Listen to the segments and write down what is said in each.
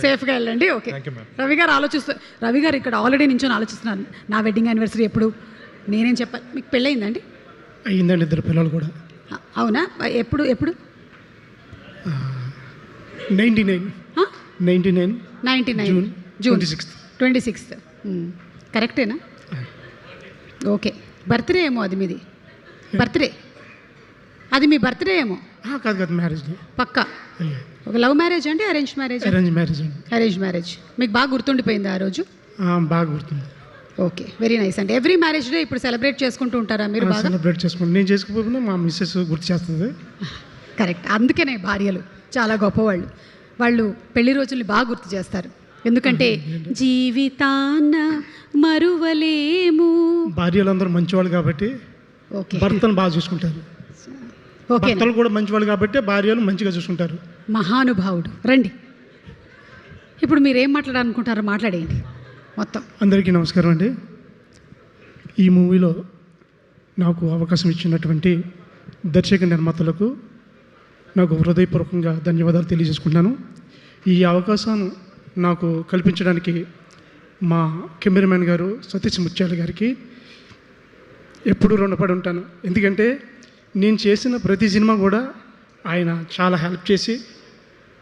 సేఫ్గా వెళ్ళండి. ఓకే, రవి గారు రవి గారు ఇక్కడ ఆల్రెడీ నించొని ఆలోచిస్తున్నారు, నా వెడ్డింగ్ యానివర్సరీ ఎప్పుడు, నేనేం చెప్పాలి. మీకు పెళ్ళయిందండి? అయ్యిందండి, 2 పిల్లలు కూడా. అవునా? ఎప్పుడు ఎప్పుడు? 99 జూన్ 26th. కరెక్టేనా? ఓకే. బర్త్డే ఏమో అది మీది? బర్త్డే అది మీ బర్త్డే ఏమో? కాదు, మ్యారేజ్ పక్కా. ఒక లవ్ మ్యారేజ్ అండి, అరేంజ్ మ్యారేజ్? Arrange marriage. మీకు బాగా గుర్తుండిపోయింది ఆ రోజు? బాగా గుర్తుంది. ఓకే, వెరీ నైస్ అండి. ఎవ్రీ మ్యారేజ్ డే ఇప్పుడు సెలబ్రేట్ చేసుకుంటూ ఉంటారా మీరు? బాగా సెలబ్రేట్ చేసుకుంటాను. నేను చేసుకోకపోయినా మా మిస్సెస్ గుర్తు చేస్తుంది. కరెక్ట్, అందుకనే భార్యలు చాలా గొప్పవాళ్ళు. వాళ్ళు పెళ్లి రోజుల్ని బాగా గుర్తు చేస్తారు, ఎందుకంటే జీవితాన్న మరువలేము. భార్యలందరూ మంచివాళ్ళు కాబట్టి భర్తను బాగా చూసుకుంటారు. భర్తలు కూడా మంచివాళ్ళు కాబట్టి భార్యలు మంచిగా చూసుకుంటారు. మహానుభావుడు. రండి, ఇప్పుడు మీరేం మాట్లాడాలనుకుంటారో మాట్లాడేయండి మొత్తం. అందరికీ నమస్కారం అండి. ఈ మూవీలో నాకు అవకాశం ఇచ్చినటువంటి దర్శక నిర్మాతలకు నాకు హృదయపూర్వకంగా ధన్యవాదాలు తెలియజేసుకుంటున్నాను. ఈ అవకాశం నాకు కల్పించడానికి మా కెమెరామెన్ గారు సతీష్ ముత్యాల గారికి ఎప్పుడూ రుణపడి ఉంటాను. ఎందుకంటే నేను చేసిన ప్రతి సినిమా కూడా ఆయన చాలా హెల్ప్ చేసి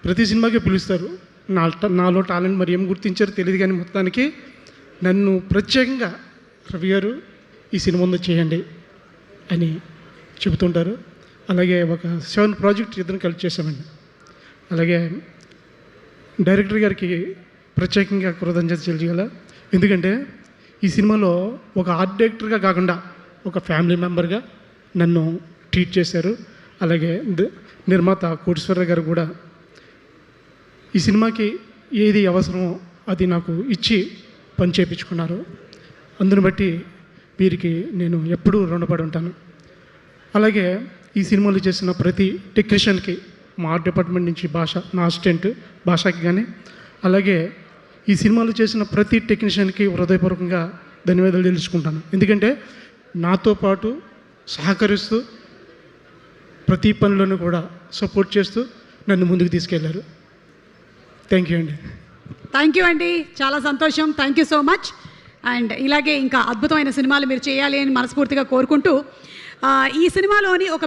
ప్రతి సినిమాకి పిలుస్తారు. నాలో టాలెంట్ మరి ఏం గుర్తించారో తెలియదు, కానీ మొత్తానికి నన్ను ప్రత్యేకంగా రవి గారు ఈ సినిమా ఉందో చేయండి అని చెబుతుంటారు. అలాగే ఒక 7 ప్రాజెక్ట్ ఇద్దరు కలిసి చేశామండి. అలాగే డైరెక్టర్ గారికి ప్రత్యేకంగా కృతజ్ఞత తెలియజేయాలి. ఎందుకంటే ఈ సినిమాలో ఒక ఆర్ట్ డైరెక్టర్గా కాకుండా ఒక ఫ్యామిలీ మెంబర్గా నన్ను ట్రీట్ చేశారు. అలాగే నిర్మాత కోటేశ్వరరావు గారు కూడా ఈ సినిమాకి ఏది అవసరమో అది నాకు ఇచ్చి పని చేయించుకున్నారు. అందుని బట్టి వీరికి నేను ఎప్పుడూ రుణపడి ఉంటాను. అలాగే ఈ సినిమాలో చేసిన ప్రతి టెక్నీషియన్కి మా ఆర్ట్ డిపార్ట్మెంట్ నుంచి నా అసిస్టెంట్ భాషకి కానీ, అలాగే ఈ సినిమాలో చేసిన ప్రతి టెక్నీషియన్కి హృదయపూర్వకంగా ధన్యవాదాలు తెలుసుకుంటాను. ఎందుకంటే నాతో పాటు సహకరిస్తూ ప్రతి పనులను కూడా సపోర్ట్ చేస్తూ నన్ను ముందుకు తీసుకెళ్లారు. థ్యాంక్ యూ అండి. చాలా సంతోషం. Thank you so much. And ఇలాగే ఇంకా అద్భుతమైన సినిమాలు మీరు చేయాలి అని మనస్ఫూర్తిగా కోరుకుంటూ, ఈ సినిమాలోని ఒక